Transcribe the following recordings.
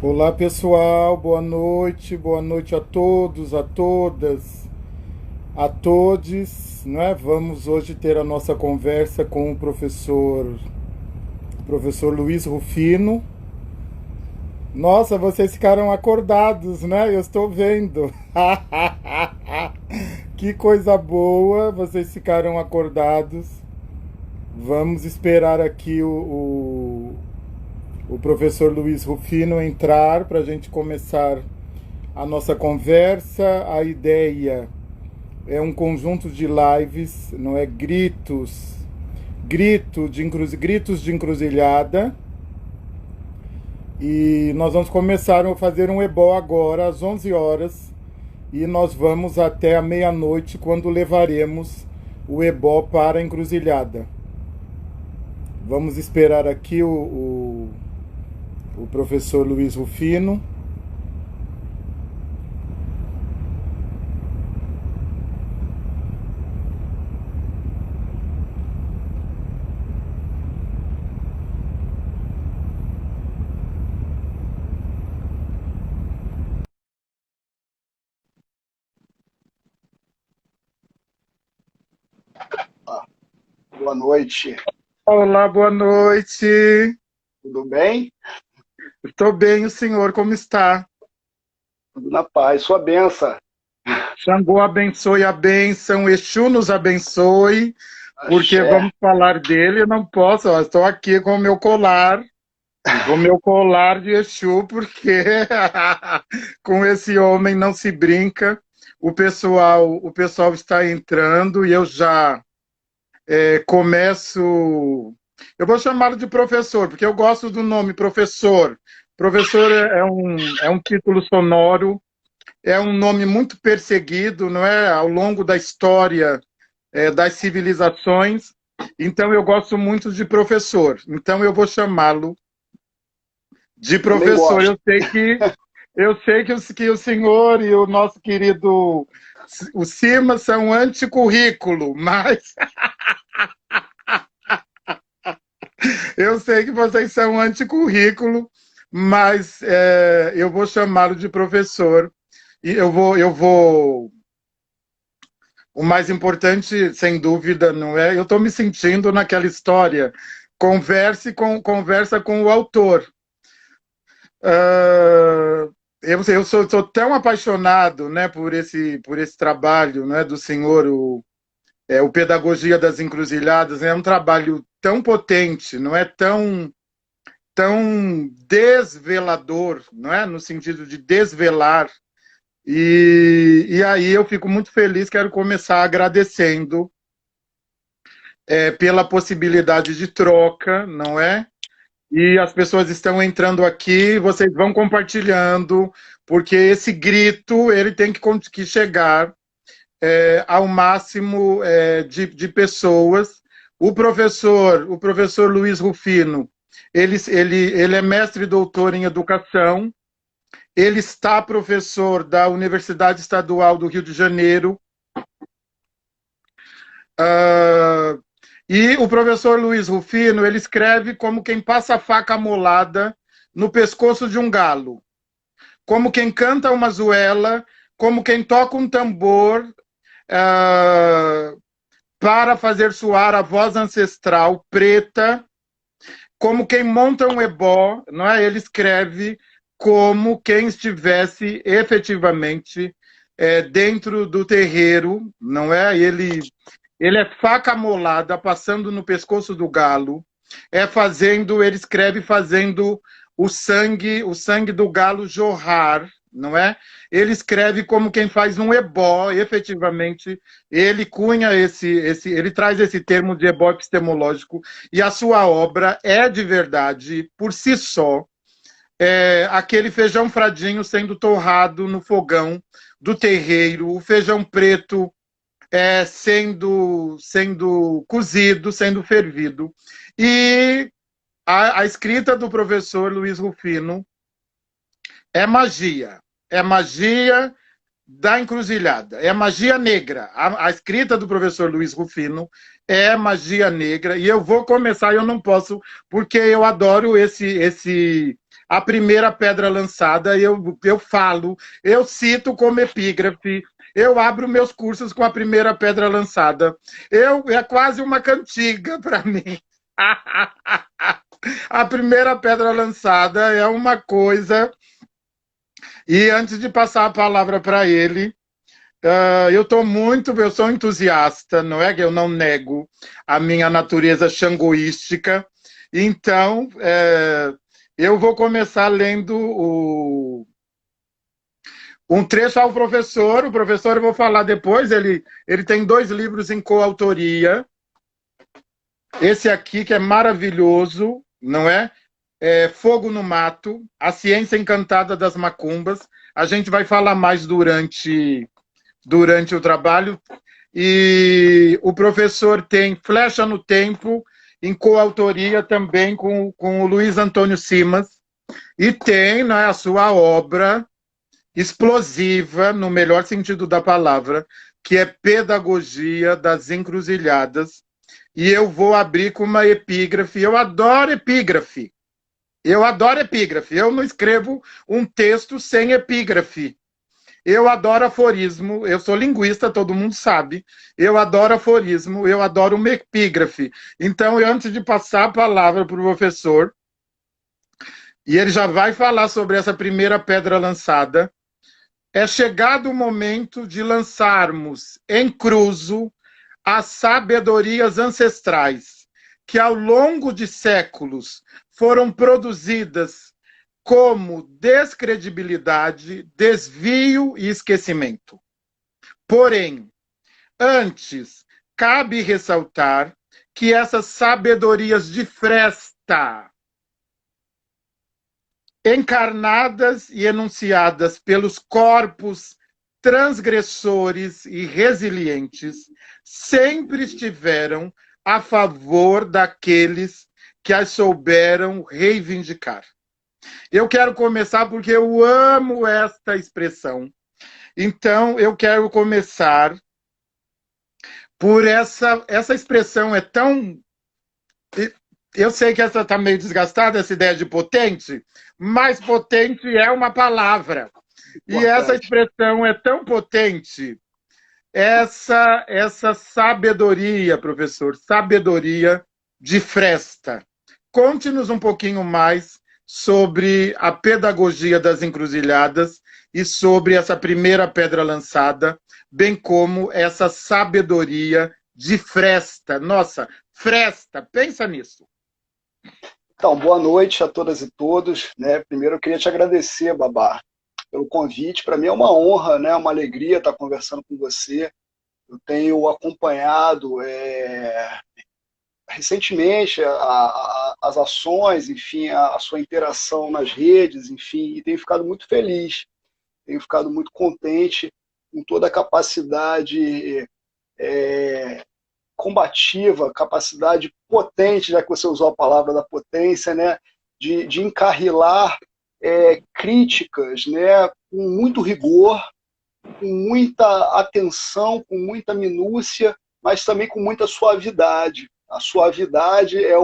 Olá pessoal, boa noite a todos, a todas, a todes, né? Vamos hoje ter a nossa conversa com o professor Luiz Rufino. Nossa, vocês ficaram acordados, né? Eu estou vendo. Que coisa boa, vocês ficaram acordados. Vamos esperar aqui o professor Luiz Rufino entrar para a gente começar a nossa conversa. A ideia é um conjunto de lives, não é gritos de encruzilhada. E nós vamos começar a fazer um ebó agora às 11 horas e nós vamos até a meia-noite quando levaremos o ebó para a encruzilhada. Vamos esperar aqui o professor Luiz Rufino. Boa noite, Olá, boa noite. tudo bem? Estou bem, o senhor como está? Tudo na paz, sua benção. Xangô abençoe a bênção, Exu nos abençoe, porque Axé. vamos falar dele, eu não posso, ó, estou aqui com o meu colar de Exu, porque com esse homem não se brinca. O pessoal está entrando e eu já começo. Eu vou chamá-lo de professor, porque eu gosto do nome professor. Professor é um título sonoro, é um nome muito perseguido, não é? Ao longo da história das civilizações. Então eu gosto muito de professor. Então eu vou chamá-lo de Também professor. gosto. Eu sei que o senhor e o nosso querido o Cima são anticurrículo, mas eu sei que vocês são anticurrículo, mas eu vou chamá-lo de professor. E eu vou. O mais importante, sem dúvida, não é? Eu estou me sentindo naquela história. Conversa com o autor. Eu sou tão apaixonado, né, por esse trabalho, né, do senhor, o Pedagogia das Encruzilhadas. É um trabalho tão potente, não é tão desvelador, não é? No sentido de desvelar. E aí eu fico muito feliz, quero começar agradecendo pela possibilidade de troca, não é? E as pessoas estão entrando aqui, vocês vão compartilhando, porque esse grito ele tem que chegar ao máximo de pessoas. O professor Luiz Rufino, ele é mestre e doutor em educação, ele está professor da Universidade Estadual do Rio de Janeiro. E o professor Luiz Rufino, ele escreve como quem passa a faca amolada no pescoço de um galo, como quem canta uma zuela, como quem toca um tambor para fazer soar a voz ancestral preta, como quem monta um ebó, não é? Ele escreve como quem estivesse efetivamente dentro do terreiro, não é? Ele é faca amolada passando no pescoço do galo, ele escreve fazendo o sangue do galo jorrar, não é? Ele escreve como quem faz um ebó, efetivamente, ele cunha ele traz esse termo de ebó epistemológico, e a sua obra é de verdade, por si só, aquele feijão fradinho sendo torrado no fogão do terreiro, o feijão preto sendo cozido, sendo fervido. E a escrita do professor Luiz Rufino é magia. É magia da encruzilhada. É magia negra. A escrita do professor Luiz Rufino é magia negra. E eu vou começar, eu não posso, porque eu adoro a primeira pedra lançada, eu falo, eu cito como epígrafe, eu abro meus cursos com a primeira pedra lançada. É quase uma cantiga para mim. A primeira pedra lançada é uma coisa. E antes de passar a palavra para ele, eu sou entusiasta, não é que eu não nego a minha natureza xangoística. Então, eu vou começar lendo um trecho ao professor. O professor eu vou falar depois, ele tem 2 livros em coautoria. Esse aqui, que é maravilhoso, não é? Fogo no Mato, A Ciência Encantada das Macumbas. A gente vai falar mais durante o trabalho. E o professor tem Flecha no Tempo, em coautoria também com o Luiz Antônio Simas. E tem, né, a sua obra explosiva, no melhor sentido da palavra, que é Pedagogia das Encruzilhadas. E eu vou abrir com uma epígrafe. Eu adoro epígrafe. Eu não escrevo um texto sem epígrafe. Eu adoro aforismo. Eu sou linguista, todo mundo sabe. Eu adoro aforismo. Eu adoro uma epígrafe. Então, antes de passar a palavra para o professor, e ele já vai falar sobre essa primeira pedra lançada, é chegado o momento de lançarmos em cruzo as sabedorias ancestrais, que ao longo de séculos foram produzidas como descredibilidade, desvio e esquecimento. Porém, antes, cabe ressaltar que essas sabedorias de fresta, encarnadas e enunciadas pelos corpos transgressores e resilientes, sempre estiveram a favor daqueles que as souberam reivindicar. Eu quero começar porque eu amo esta expressão. Então, eu quero começar por essa expressão é tão... Eu sei que essa está meio desgastada, essa ideia de potente, mas potente é uma palavra. E essa expressão é tão potente, essa sabedoria, professor, sabedoria de fresta. Conte-nos um pouquinho mais sobre a pedagogia das encruzilhadas e sobre essa primeira pedra lançada, bem como essa sabedoria de fresta. Nossa, fresta, pensa nisso. Então, boa noite a todas e todos, né? Primeiro eu queria te agradecer, Babá, pelo convite. Para mim é uma honra, né? Uma alegria estar conversando com você. Eu tenho acompanhado recentemente as ações, enfim, a sua interação nas redes, enfim, e tenho ficado muito feliz, tenho ficado muito contente com toda a capacidade combativa, capacidade potente, já que você usou a palavra da potência, né, de encarrilar críticas, né, com muito rigor, com muita atenção, com muita minúcia, mas também com muita suavidade. A suavidade é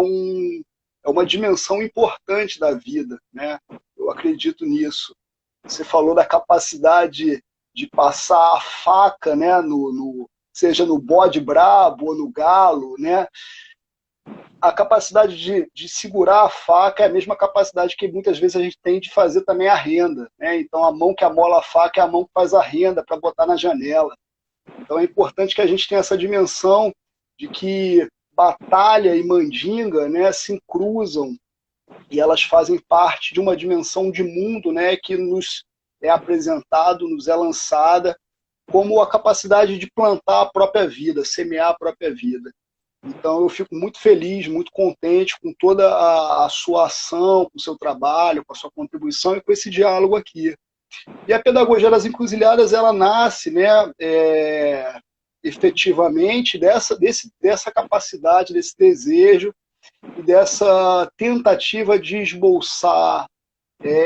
uma dimensão importante da vida, né? Eu acredito nisso. Você falou da capacidade de passar a faca, né, seja no bode brabo ou no galo, né? A capacidade de segurar a faca é a mesma capacidade que muitas vezes a gente tem de fazer também a renda, né? Então a mão que amola a faca é a mão que faz a renda para botar na janela. Então é importante que a gente tenha essa dimensão de que batalha e mandinga, né, se cruzam e elas fazem parte de uma dimensão de mundo, né, que nos é apresentado, nos é lançada como a capacidade de plantar a própria vida, semear a própria vida. Então eu fico muito feliz, muito contente com toda a sua ação, com o seu trabalho, com a sua contribuição e com esse diálogo aqui. E a pedagogia das encruzilhadas, ela nasce, né, efetivamente dessa capacidade, desse desejo e dessa tentativa de esboçar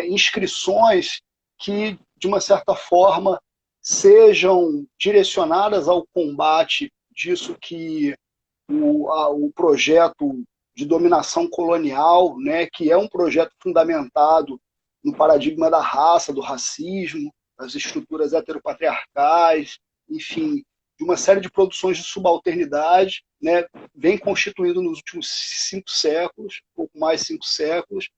inscrições que, de uma certa forma, sejam direcionadas ao combate disso que o projeto de dominação colonial, né, que é um projeto fundamentado no paradigma da raça, do racismo, das estruturas heteropatriarcais, enfim, de uma série de produções de subalternidade, né, vem constituindo nos últimos 5 séculos, pouco mais de 5 séculos,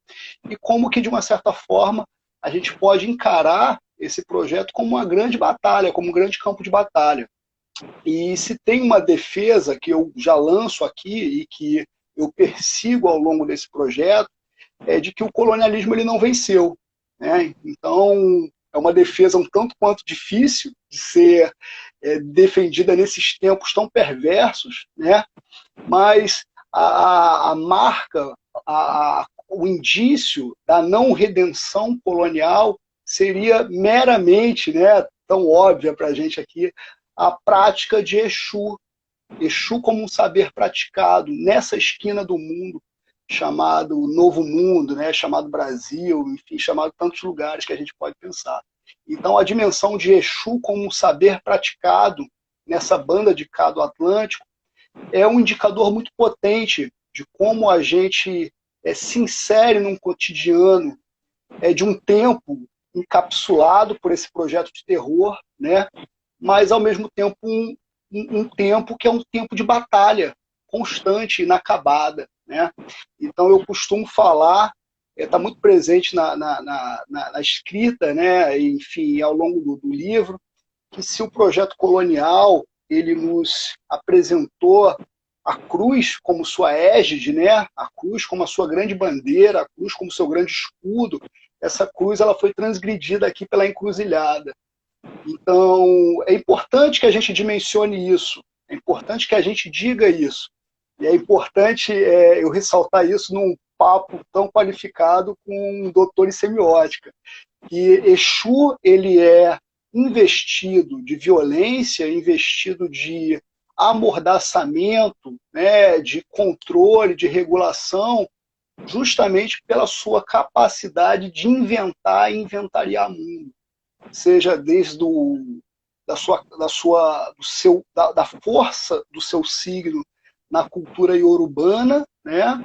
e como que, de uma certa forma, a gente pode encarar esse projeto como uma grande batalha, como um grande campo de batalha. E se tem uma defesa que eu já lanço aqui e que eu persigo ao longo desse projeto, é de que o colonialismo ele não venceu, né? Então, é uma defesa um tanto quanto difícil de ser defendida nesses tempos tão perversos, né? Mas a marca, o indício da não redenção colonial seria meramente, né, tão óbvia para a gente aqui, a prática de Exu. Exu como um saber praticado nessa esquina do mundo, chamado Novo Mundo, né, chamado Brasil, enfim, chamado tantos lugares que a gente pode pensar. Então, a dimensão de Exu como um saber praticado nessa banda de cá do Atlântico é um indicador muito potente de como a gente se insere num cotidiano de um tempo encapsulado por esse projeto de terror, né? Mas, ao mesmo tempo, um tempo que é um tempo de batalha constante, inacabada, né? Então, eu costumo falar, está muito presente na escrita, né? Enfim, ao longo do livro, que se o projeto colonial ele nos apresentou a cruz como sua égide, né? A cruz como a sua grande bandeira, a cruz como seu grande escudo, essa cruz ela foi transgredida aqui pela encruzilhada. Então, é importante que a gente dimensione isso, é importante que a gente diga isso, e é importante eu ressaltar isso num papo tão qualificado com um doutor em semiótica, que Exu ele é investido de violência, investido de amordaçamento, né, de controle, de regulação, justamente pela sua capacidade de inventar e inventariar mundo, seja desde da força do seu signo na cultura iorubana, né,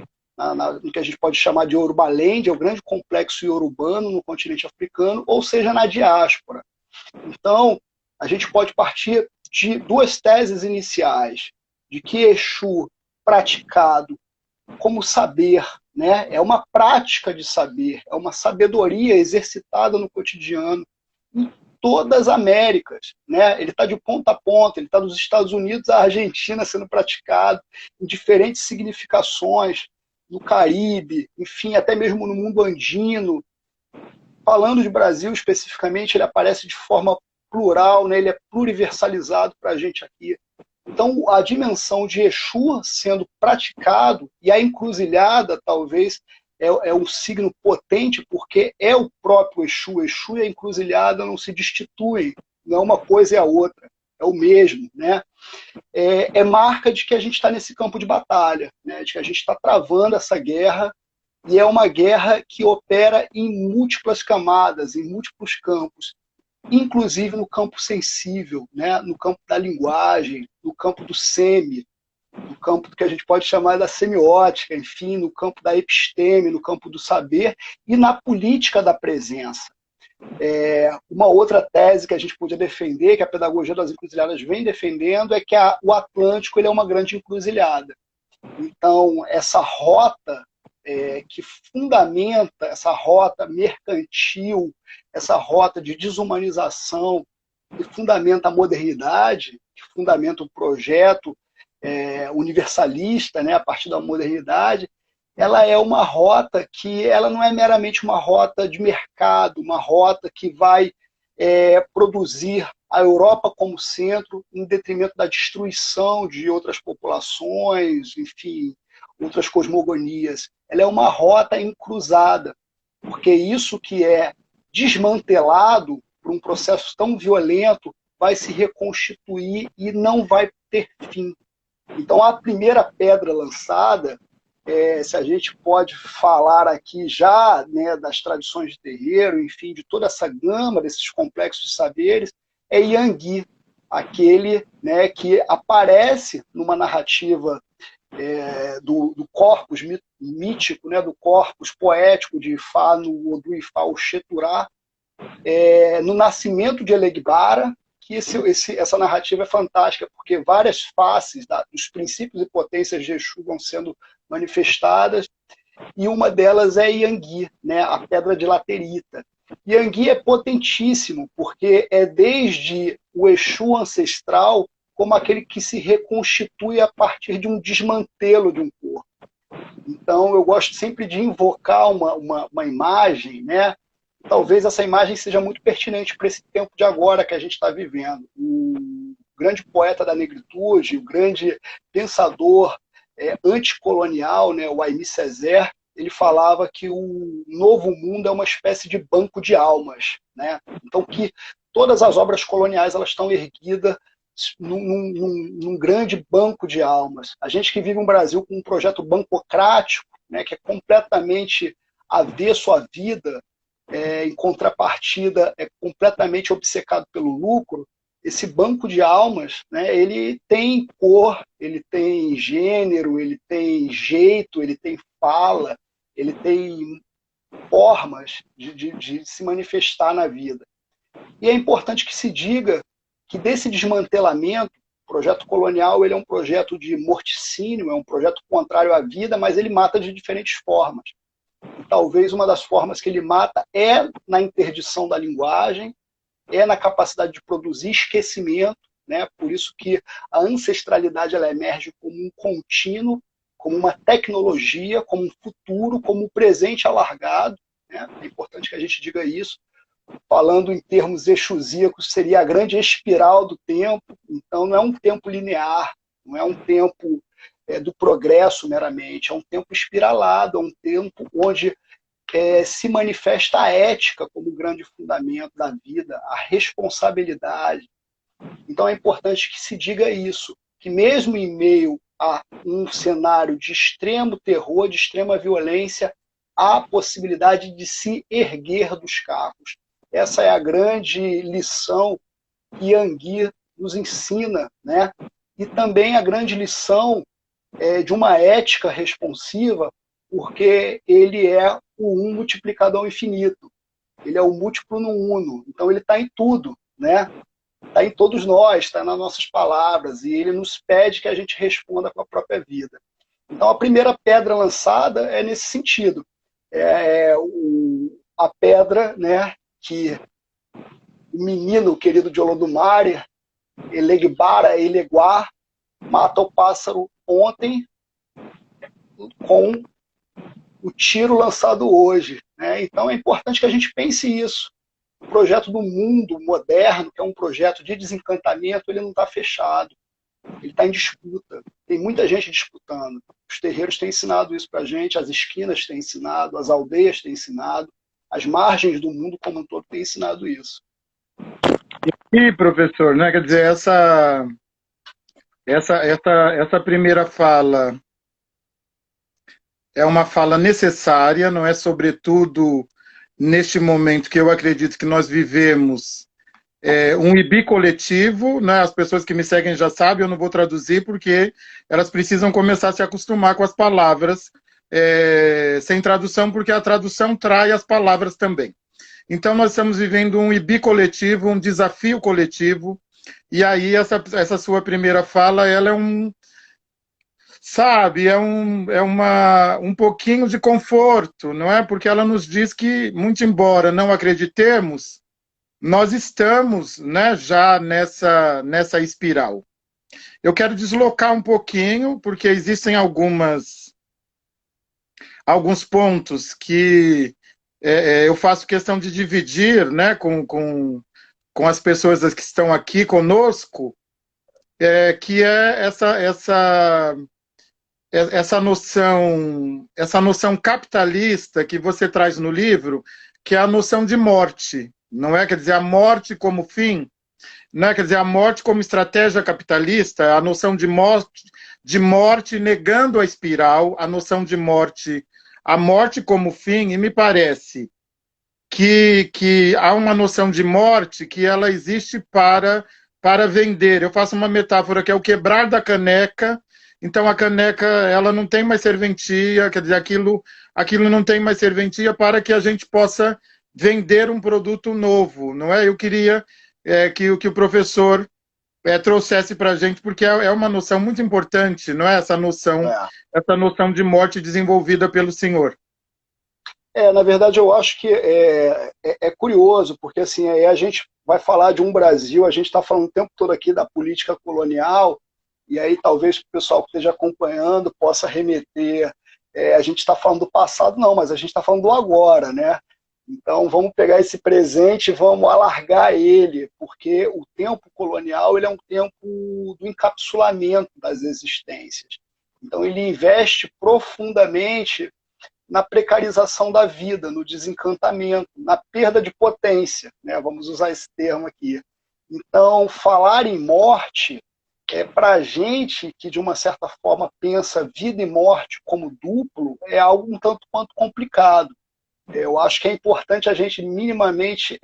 no que a gente pode chamar de Yorubaland, é o grande complexo iorubano no continente africano, ou seja, na diáspora. Então, a gente pode partir de 2 teses iniciais, de que Exu praticado como saber, né, é uma prática de saber, é uma sabedoria exercitada no cotidiano em todas as Américas, né? Ele está de ponta a ponta, ele está dos Estados Unidos à Argentina sendo praticado em diferentes significações, no Caribe, enfim, até mesmo no mundo andino. Falando de Brasil especificamente, ele aparece de forma plural, né? Ele é pluriversalizado para a gente aqui. Então, a dimensão de Exu sendo praticado, e a encruzilhada, talvez, é um signo potente, porque é o próprio Exu. Exu e a encruzilhada não se destituem, não é uma coisa e a outra, é o mesmo, né? É marca de que a gente está nesse campo de batalha, né? De que a gente está travando essa guerra, e é uma guerra que opera em múltiplas camadas, em múltiplos campos, inclusive no campo sensível, né? No campo da linguagem, no campo do semi, no campo que a gente pode chamar da semiótica, enfim, no campo da episteme, no campo do saber e na política da presença. Uma outra tese que a gente podia defender, que a pedagogia das encruzilhadas vem defendendo, é que o Atlântico ele é uma grande encruzilhada. Então, essa rota que fundamenta, essa rota mercantil, essa rota de desumanização, que fundamenta a modernidade, que fundamenta o projeto universalista, né, a partir da modernidade, ela é uma rota que ela não é meramente uma rota de mercado, uma rota que vai produzir a Europa como centro em detrimento da destruição de outras populações, enfim, outras cosmogonias. Ela é uma rota encruzada, porque isso que é desmantelado por um processo tão violento vai se reconstituir e não vai ter fim. Então, a primeira pedra lançada, se a gente pode falar aqui já, né, das tradições de terreiro, enfim, de toda essa gama desses complexos de saberes, é Yangui, aquele, né, que aparece numa narrativa do corpus mítico, né, do corpus poético de Ifá no Odu Ifá Oxeturá, no nascimento de Elegbara, que essa narrativa é fantástica, porque várias faces dos princípios e potências de Exu vão sendo manifestadas, e uma delas é Yangui, né, a pedra de laterita. Yangui é potentíssimo, porque é desde o Exu ancestral como aquele que se reconstitui a partir de um desmantelo de um corpo. Então, eu gosto sempre de invocar uma imagem, né? Talvez essa imagem seja muito pertinente para esse tempo de agora que a gente está vivendo. O grande poeta da negritude, o grande pensador anticolonial, né, o Aimé Césaire, ele falava que o novo mundo é uma espécie de banco de almas, né? Então, que todas as obras coloniais elas estão erguidas num grande banco de almas. A gente que vive um Brasil com um projeto bancocrático, né, que é completamente avesso à vida, em contrapartida, é completamente obcecado pelo lucro. Esse banco de almas, né, ele tem cor, ele tem gênero, ele tem jeito, ele tem fala, ele tem formas de se manifestar na vida. E é importante que se diga que desse desmantelamento, o projeto colonial ele é um projeto de morticínio, é um projeto contrário à vida, mas ele mata de diferentes formas. E talvez uma das formas que ele mata é na interdição da linguagem, é na capacidade de produzir esquecimento, né? Por isso que a ancestralidade ela emerge como um contínuo, como uma tecnologia, como um futuro, como um presente alargado, né? É importante que a gente diga isso. Falando em termos exusíacos, seria a grande espiral do tempo. Então, não é um tempo linear, não é um tempo do progresso meramente, é um tempo espiralado, é um tempo onde se manifesta a ética como grande fundamento da vida, a responsabilidade. Então, é importante que se diga isso, que mesmo em meio a um cenário de extremo terror, de extrema violência, há a possibilidade de se erguer dos cacos. Essa é a grande lição que Yangui nos ensina, né? E também a grande lição de uma ética responsiva, porque ele é o um multiplicador infinito. Ele é o múltiplo no uno. Então ele está em tudo, né? Está em todos nós, está nas nossas palavras, e ele nos pede que a gente responda com a própria vida. Então a primeira pedra lançada é nesse sentido. A pedra, né, que o menino querido de Olodumare, Elegbara, Eleguá, mata o pássaro ontem com o tiro lançado hoje, né? Então é importante que a gente pense isso. O projeto do mundo moderno, que é um projeto de desencantamento, ele não está fechado. Ele está em disputa. Tem muita gente disputando. Os terreiros têm ensinado isso para a gente, as esquinas têm ensinado, as aldeias têm ensinado, as margens do mundo como um todo têm ensinado isso. E, professor, né, quer dizer, essa primeira fala é uma fala necessária, não é? Sobretudo neste momento que eu acredito que nós vivemos um IBI coletivo, né? As pessoas que me seguem já sabem, eu não vou traduzir porque elas precisam começar a se acostumar com as palavras sem tradução, porque a tradução trai as palavras também. Então nós estamos vivendo um IBI coletivo, um desafio coletivo, e aí essa sua primeira fala, ela é sabe, um pouquinho de conforto, não é? Porque ela nos diz que, muito embora não acreditemos, nós estamos, né, já nessa espiral. Eu quero deslocar um pouquinho, porque existem alguns pontos que eu faço questão de dividir, né, com as pessoas que estão aqui conosco, que é essa noção capitalista que você traz no livro, que é a noção de morte, não é? Quer dizer, a morte como fim, não é? Quer dizer, a morte como estratégia capitalista, a noção de morte negando a espiral, a noção de morte, a morte como fim, e me parece que há uma noção de morte que ela existe para vender. Eu faço uma metáfora que é o quebrar da caneca então a caneca ela não tem mais serventia, quer dizer, aquilo não tem mais serventia para que a gente possa vender um produto novo, não é? Eu queria que o professor trouxesse para a gente, porque é uma noção muito importante, não é? É. Essa noção de morte desenvolvida pelo senhor. Na verdade, eu acho que é curioso, porque assim, aí a gente vai falar de um Brasil, a gente está falando o tempo todo aqui da política colonial, e aí talvez o pessoal que esteja acompanhando possa remeter, a gente está falando do passado, não, mas a gente está falando do agora, né? Então vamos pegar esse presente e vamos alargar ele, porque o tempo colonial ele é um tempo do encapsulamento das existências. Então ele investe profundamente na precarização da vida, no desencantamento, na perda de potência, né? Vamos usar esse termo aqui. Então, falar em morte, para a gente que, de uma certa forma, pensa vida e morte como duplo, é algo um tanto quanto complicado. Eu acho que é importante a gente minimamente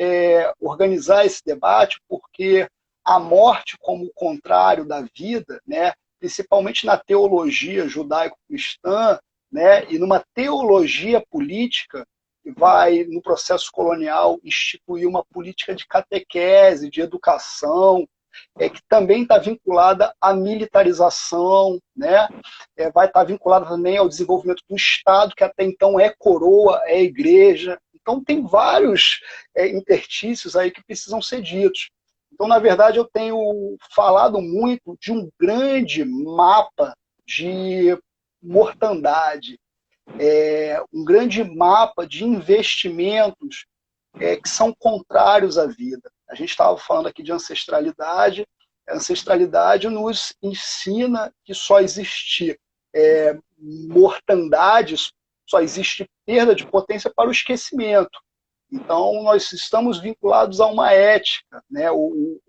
organizar esse debate, porque a morte como o contrário da vida, né, principalmente na teologia judaico-cristã, né, e numa teologia política que vai, no processo colonial, instituir uma política de catequese, de educação, que também está vinculada à militarização, né? Vai estar vinculada também ao desenvolvimento do Estado, que até então é coroa, é igreja. Então, tem vários interstícios aí que precisam ser ditos. Então, na verdade, eu tenho falado muito de um grande mapa de mortandade, um grande mapa de investimentos que são contrários à vida. A gente estava falando aqui de ancestralidade. A ancestralidade nos ensina que só existe mortandade, só existe perda de potência para o esquecimento. Então, nós estamos vinculados a uma ética. Né? O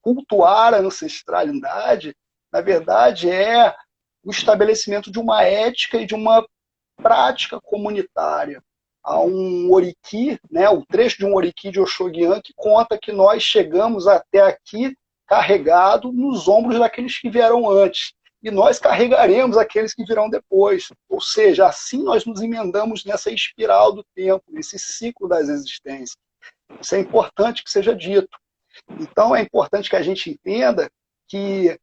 cultuar a ancestralidade, na verdade, é o estabelecimento de uma ética e de uma prática comunitária. Há um oriki, né, o trecho de um oriki de Oshoguian que conta que nós chegamos até aqui carregado nos ombros daqueles que vieram antes. E nós carregaremos aqueles que virão depois. Ou seja, assim nós nos emendamos nessa espiral do tempo, nesse ciclo das existências. Isso é importante que seja dito. Então é importante que a gente entenda que,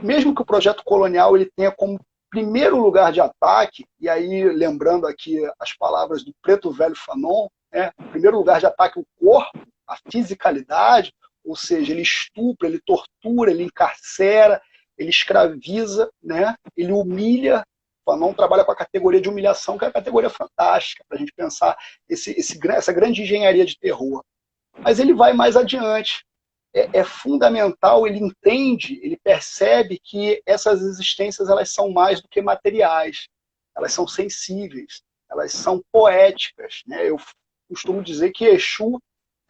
mesmo que o projeto colonial ele tenha como primeiro lugar de ataque, e aí lembrando aqui as palavras do preto velho Fanon, né, o primeiro lugar de ataque é o corpo, a fisicalidade, ou seja, ele estupra, ele tortura, ele encarcera, ele escraviza, né, ele humilha. Fanon trabalha com a categoria de humilhação, que é a categoria fantástica, para a gente pensar essa grande engenharia de terror. Mas ele vai mais adiante. É fundamental, ele entende, ele percebe que essas existências elas são mais do que materiais, elas são sensíveis, elas são poéticas. Né? Eu costumo dizer que Exu,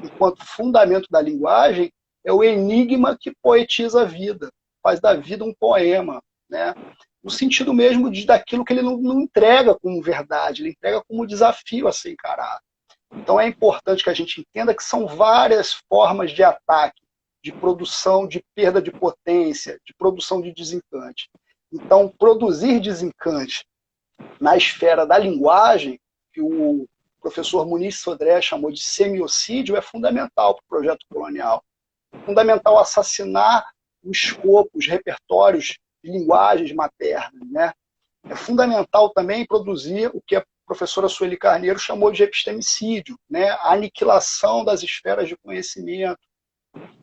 enquanto fundamento da linguagem, é o enigma que poetiza a vida, faz da vida um poema, né? No sentido mesmo daquilo que ele não entrega como verdade, ele entrega como desafio a ser encarado. Então é importante que a gente entenda que são várias formas de ataque, de produção de perda de potência, de produção de desencante. Então, produzir desencante na esfera da linguagem, que o professor Muniz Sodré chamou de semiocídio, é fundamental para o projeto colonial. É fundamental assassinar o escopo, os repertórios de linguagens maternas. Né? É fundamental também produzir o que a professora Sueli Carneiro chamou de epistemicídio, né? A aniquilação das esferas de conhecimento.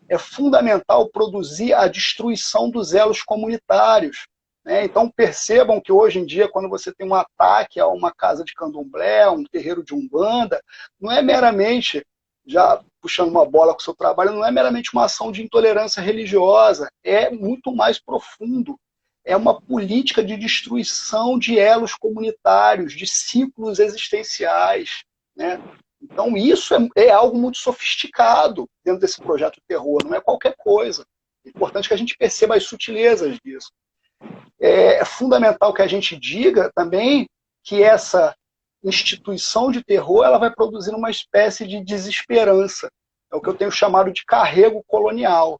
É fundamental produzir a destruição dos elos comunitários. Né? Então percebam que hoje em dia, quando você tem um ataque a uma casa de candomblé, um terreiro de umbanda, não é meramente, já puxando uma bola com o seu trabalho, não é meramente uma ação de intolerância religiosa, é muito mais profundo. É uma política de destruição de elos comunitários, de ciclos existenciais. Né? Então, isso é algo muito sofisticado dentro desse projeto de terror, não é qualquer coisa. É importante que a gente perceba as sutilezas disso. É fundamental que a gente diga também que essa instituição de terror ela vai produzir uma espécie de desesperança. É o que eu tenho chamado de carrego colonial.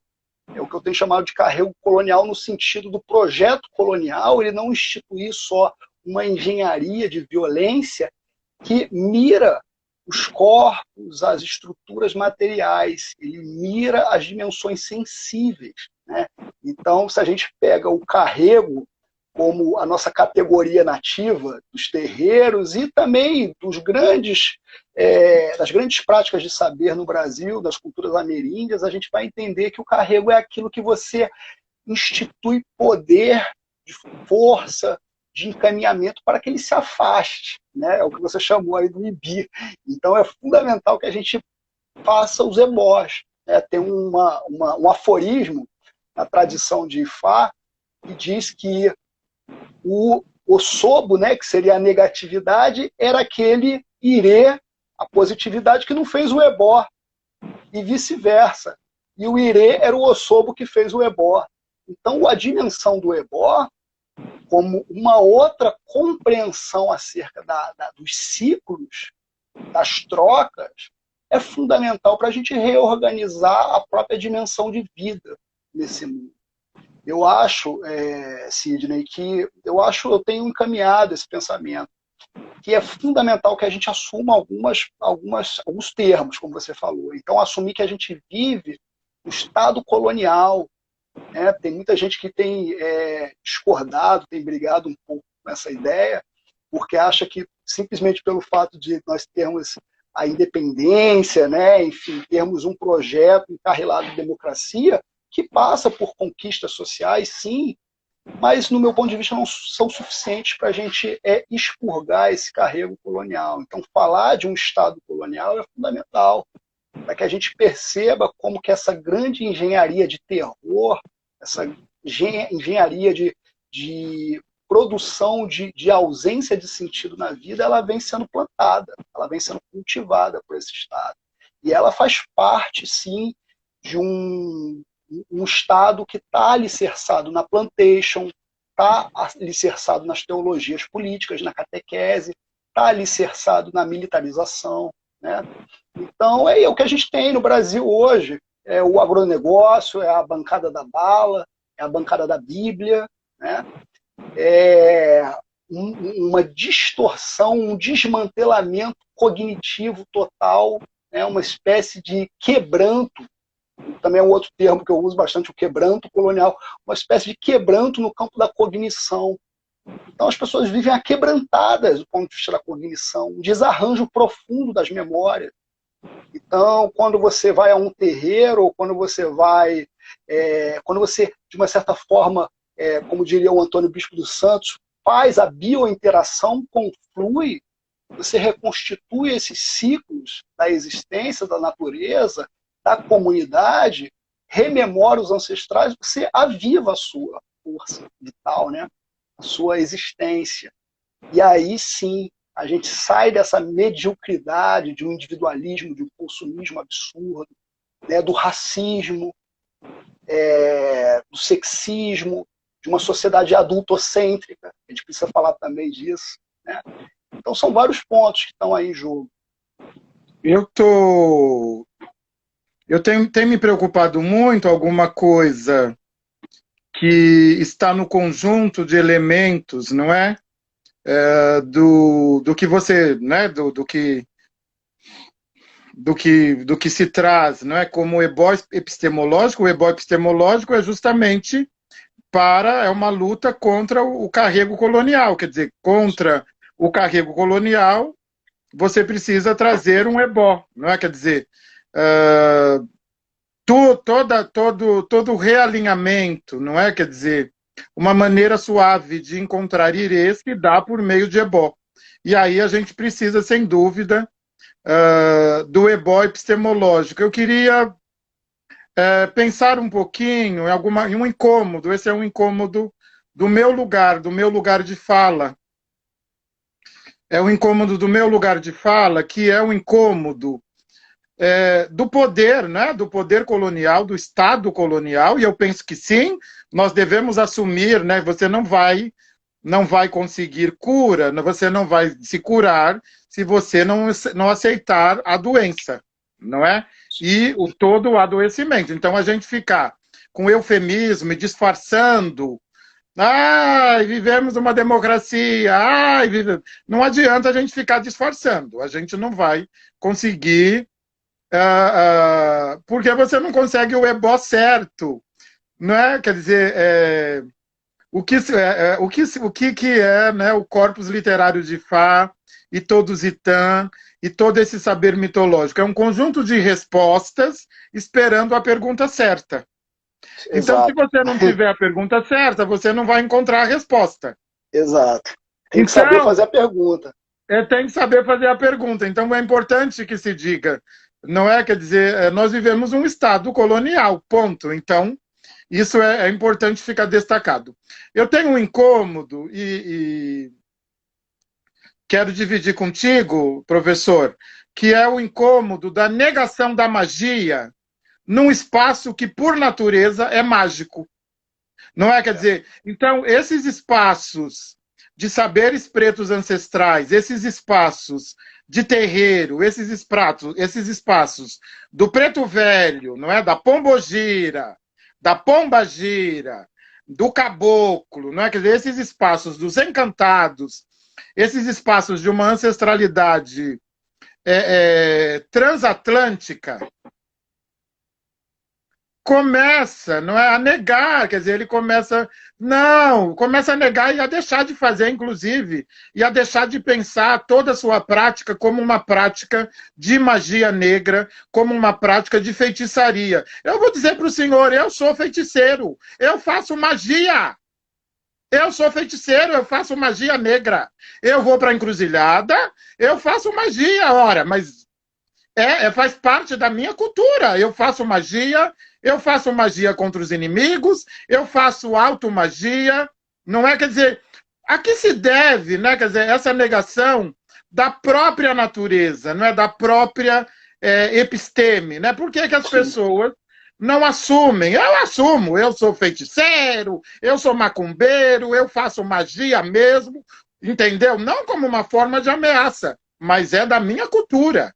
É o que eu tenho chamado de carrego colonial no sentido do projeto colonial, ele não instituir só uma engenharia de violência que mira os corpos, as estruturas materiais, ele mira as dimensões sensíveis, né? Então, se a gente pega o carrego como a nossa categoria nativa dos terreiros e também das grandes práticas de saber no Brasil, das culturas ameríndias, a gente vai entender que o carrego é aquilo que você institui poder, de força, de encaminhamento para que ele se afaste, né? É o que você chamou aí do Ibi. Então é fundamental que a gente faça os ebós, né? Tem um aforismo na tradição de Ifá que diz que o osobo, né, que seria a negatividade, era aquele irê, a positividade, que não fez o ebó, e vice-versa. E o irê era o osobo que fez o ebó. Então, a dimensão do ebó, como uma outra compreensão acerca dos ciclos, das trocas, é fundamental para a gente reorganizar a própria dimensão de vida nesse mundo. Eu acho, Sidney, eu tenho encaminhado esse pensamento, que é fundamental que a gente assuma alguns termos, como você falou. Então, assumir que a gente vive um Estado colonial, né? Tem muita gente que tem discordado, tem brigado um pouco com essa ideia, porque acha que simplesmente pelo fato de nós termos a independência, né? Enfim, termos um projeto encarrilado de democracia, que passa por conquistas sociais, sim, mas, no meu ponto de vista, não são suficientes para a gente expurgar esse carrego colonial. Então, falar de um Estado colonial é fundamental, para que a gente perceba como que essa grande engenharia de terror, essa engenharia de produção de ausência de sentido na vida, ela vem sendo plantada, ela vem sendo cultivada por esse Estado. E ela faz parte, sim, de um Estado que está alicerçado na plantation, está alicerçado nas teologias políticas, na catequese, está alicerçado na militarização, né? Então, é o que a gente tem no Brasil hoje. É o agronegócio, é a bancada da bala, é a bancada da Bíblia, né? É uma distorção, um desmantelamento cognitivo total, né? Uma espécie de quebranto. Também é um outro termo que eu uso bastante, o quebranto colonial, uma espécie de quebranto no campo da cognição. Então as pessoas vivem aquebrantadas do ponto de vista da cognição, um desarranjo profundo das memórias. Então, quando você vai a um terreiro, ou quando você de uma certa forma, como diria o Antônio Bispo dos Santos, faz a biointeração, conflui, você reconstitui esses ciclos da existência, da natureza, da comunidade, rememora os ancestrais, você aviva a sua força vital, né? A sua existência. E aí sim, a gente sai dessa mediocridade de um individualismo, de um consumismo absurdo, né? Do racismo, do sexismo, de uma sociedade adultocêntrica. A gente precisa falar também disso, né? Então são vários pontos que estão aí em jogo. Eu tenho me preocupado muito alguma coisa que está no conjunto de elementos, não é? Do que você, né? Do que se traz, não é? Como ebó epistemológico. O ebó epistemológico é justamente é uma luta contra o carrego colonial, quer dizer, contra o carrego colonial, você precisa trazer um ebó, não é? Quer dizer, todo realinhamento, não é? Quer dizer, uma maneira suave de encontrar irês que dá por meio de ebó. E aí a gente precisa, sem dúvida, do ebó epistemológico. Eu queria pensar um pouquinho em um incômodo. Esse é um incômodo do meu lugar de fala. É um incômodo do meu lugar de fala, que é um incômodo do poder, né? Do poder colonial, do Estado colonial, e eu penso que sim, nós devemos assumir, né? Você não vai conseguir cura, você não vai se curar se você não aceitar a doença, não é? E todo o adoecimento. Então, a gente ficar com eufemismo e disfarçando. Ai, vivemos uma democracia. Ai, não adianta a gente ficar disfarçando. A gente não vai conseguir, porque você não consegue o ebó certo, não é? Quer dizer, o que é, né, o corpus literário de Fá e todo o Zitã e todo esse saber mitológico? É um conjunto de respostas esperando a pergunta certa. Então, se Exato. você não tiver a pergunta certa, você não vai encontrar a resposta. Exato. Tem que Então, saber fazer a pergunta. tem que saber fazer a pergunta. Então, é importante que se diga, não é? Quer dizer, nós vivemos um Estado colonial, ponto. Então, isso é importante ficar destacado. Eu tenho um incômodo e quero dividir contigo, professor, que é o incômodo da negação da magia num espaço que, por natureza, é mágico. Não é? Quer dizer, então, esses espaços de saberes pretos ancestrais, esses espaços de terreiro, esses espaços do preto velho, não é? Da pombogira, da pombagira, do caboclo, não é? Quer dizer, esses espaços dos encantados, esses espaços de uma ancestralidade transatlântica, começa, não é, a negar, quer dizer, ele começa a negar e a deixar de fazer, inclusive, e a deixar de pensar toda a sua prática como uma prática de magia negra, como uma prática de feitiçaria. Eu vou dizer para o senhor, eu sou feiticeiro, eu faço magia. Eu sou feiticeiro, eu faço magia negra. Eu vou para a encruzilhada, eu faço magia, ora, mas faz parte da minha cultura. Eu faço magia contra os inimigos, eu faço automagia, não é? Quer dizer, a que se deve, né? Quer dizer, essa negação da própria natureza, não é? Da própria episteme, né? Por que as pessoas não assumem? Eu assumo, eu sou feiticeiro, eu sou macumbeiro, eu faço magia mesmo, entendeu? Não como uma forma de ameaça, mas é da minha cultura.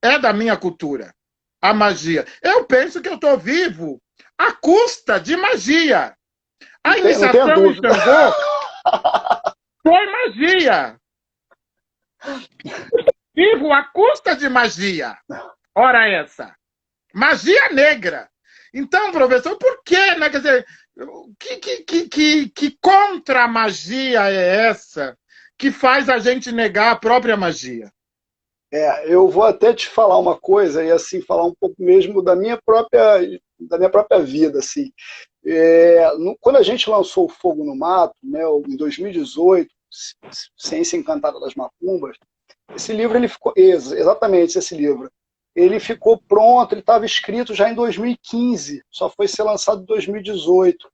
É da minha cultura, a magia. Eu penso que eu estou vivo à custa de magia. A iniciação em Xangô foi magia. Vivo à custa de magia. Ora essa. Magia negra. Então, professor, por quê? Né? Quer dizer, que contra-magia é essa que faz a gente negar a própria magia? Eu vou até te falar uma coisa, e assim, falar um pouco mesmo da minha própria vida. Assim. Quando a gente lançou o Fogo no Mato, né, em 2018, Ciência Encantada das Macumbas, esse livro, ele ficou, exatamente esse livro, ele ficou pronto, ele estava escrito já em 2015, só foi ser lançado em 2018.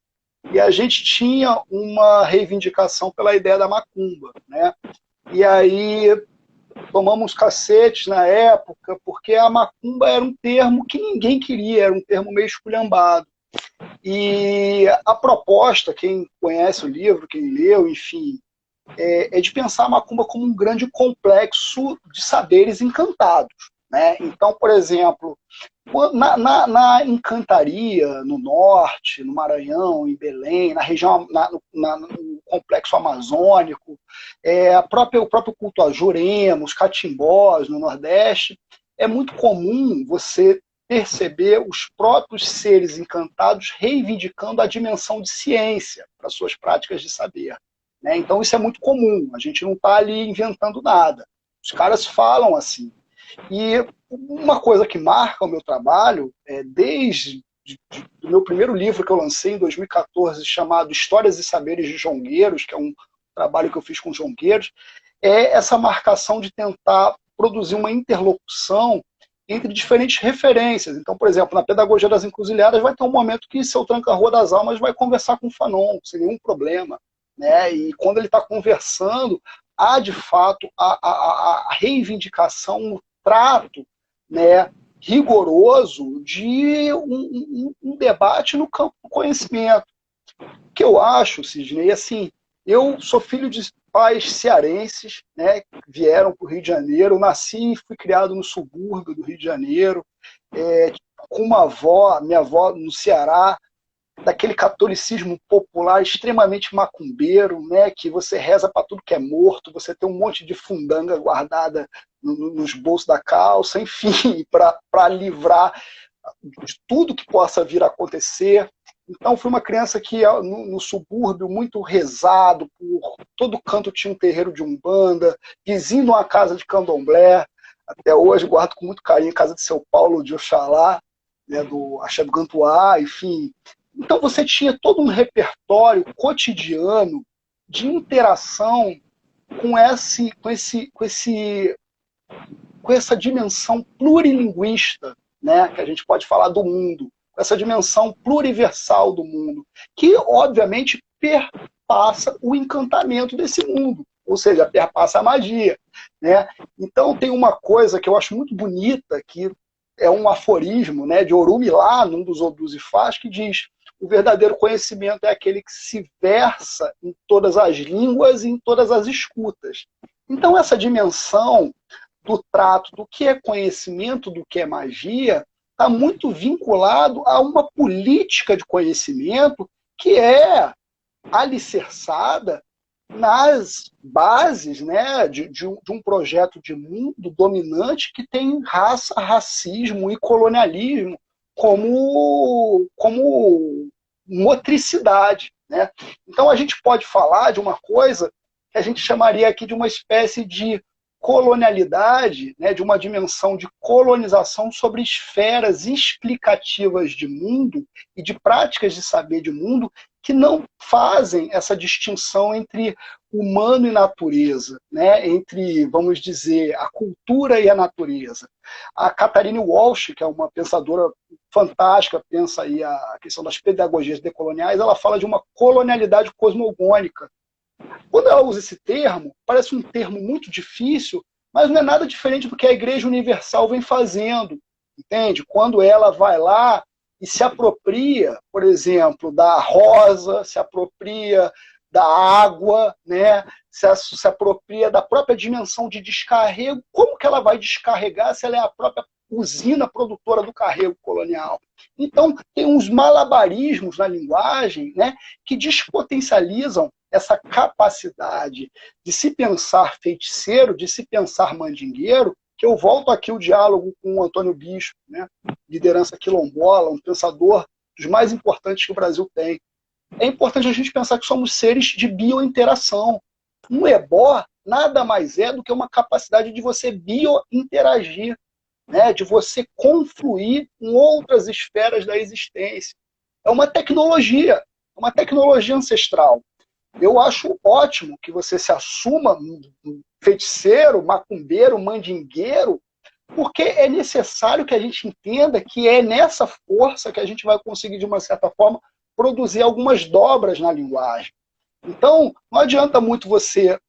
E a gente tinha uma reivindicação pela ideia da macumba, né? E aí tomamos cacetes na época, porque a macumba era um termo que ninguém queria, era um termo meio esculhambado. E a proposta, quem conhece o livro, quem leu, enfim, é de pensar a macumba como um grande complexo de saberes encantados. Né? Então, por exemplo, na encantaria, no norte, no Maranhão, em Belém, na região, no complexo amazônico, o próprio culto a Jurema, os catimbós no Nordeste, é muito comum você perceber os próprios seres encantados reivindicando a dimensão de ciência para suas práticas de saber. Né? Então isso é muito comum, a gente não está ali inventando nada. Os caras falam assim. E uma coisa que marca o meu trabalho, desde o meu primeiro livro que eu lancei em 2014, chamado Histórias e Saberes de Jongueiros, que é um trabalho que eu fiz com jongueiros, é essa marcação de tentar produzir uma interlocução entre diferentes referências. Então, por exemplo, na Pedagogia das Encruzilhadas vai ter um momento que seu Tranca-Rua das Almas vai conversar com o Fanon, sem nenhum problema. Né? E quando ele está conversando, há de fato a reivindicação, um trato, né, rigoroso de um debate no campo do conhecimento. O que eu acho, Sidney, assim, eu sou filho de pais cearenses, né, que vieram para o Rio de Janeiro, eu nasci e fui criado no subúrbio do Rio de Janeiro, com uma avó, minha avó no Ceará, daquele catolicismo popular extremamente macumbeiro, né, que você reza para tudo que é morto, você tem um monte de fundanga guardada nos bolsos da calça, enfim, para livrar de tudo que possa vir a acontecer. Então, fui uma criança que, no subúrbio, muito rezado, por todo canto tinha um terreiro de umbanda, vizinho de uma casa de candomblé. Até hoje guardo com muito carinho a casa de seu Paulo de Oxalá, né, do Axé do Gantuá, enfim. Então, você tinha todo um repertório cotidiano de interação com essa dimensão plurilinguista, né, que a gente pode falar do mundo, com essa dimensão pluriversal do mundo, que, obviamente, perpassa o encantamento desse mundo, ou seja, perpassa a magia, né? Então, tem uma coisa que eu acho muito bonita, que é um aforismo, né, de Orumilá, num dos Odus Ifás, que diz: o verdadeiro conhecimento é aquele que se versa em todas as línguas e em todas as escutas. Então, essa dimensão do trato do que é conhecimento, do que é magia, está muito vinculado a uma política de conhecimento que é alicerçada nas bases, né, de um projeto de mundo dominante que tem raça, racismo e colonialismo como motricidade, né? Então a gente pode falar de uma coisa que a gente chamaria aqui de uma espécie de colonialidade, né, de uma dimensão de colonização sobre esferas explicativas de mundo e de práticas de saber de mundo que não fazem essa distinção entre humano e natureza, né, entre, vamos dizer, a cultura e a natureza. A Katharine Walsh, que é uma pensadora fantástica, pensa aí a questão das pedagogias decoloniais, ela fala de uma colonialidade cosmogônica. Quando ela usa esse termo, parece um termo muito difícil, mas não é nada diferente do que a Igreja Universal vem fazendo, entende? Quando ela vai lá e se apropria, por exemplo, da rosa, se apropria da água, né? se apropria da própria dimensão de descarrego. Como que ela vai descarregar se ela é a própria usina produtora do carrego colonial? Então, tem uns malabarismos na linguagem, né, que despotencializam essa capacidade de se pensar feiticeiro, de se pensar mandingueiro, que eu volto aqui o diálogo com o Antônio Bispo, né, liderança quilombola, um pensador dos mais importantes que o Brasil tem. É importante a gente pensar que somos seres de biointeração. Um ebó nada mais é do que uma capacidade de você biointeragir, né, de você confluir com outras esferas da existência. É uma tecnologia ancestral. Eu acho ótimo que você se assuma feiticeiro, macumbeiro, mandingueiro, porque é necessário que a gente entenda que é nessa força que a gente vai conseguir, de uma certa forma, produzir algumas dobras na linguagem. Então, não adianta muito você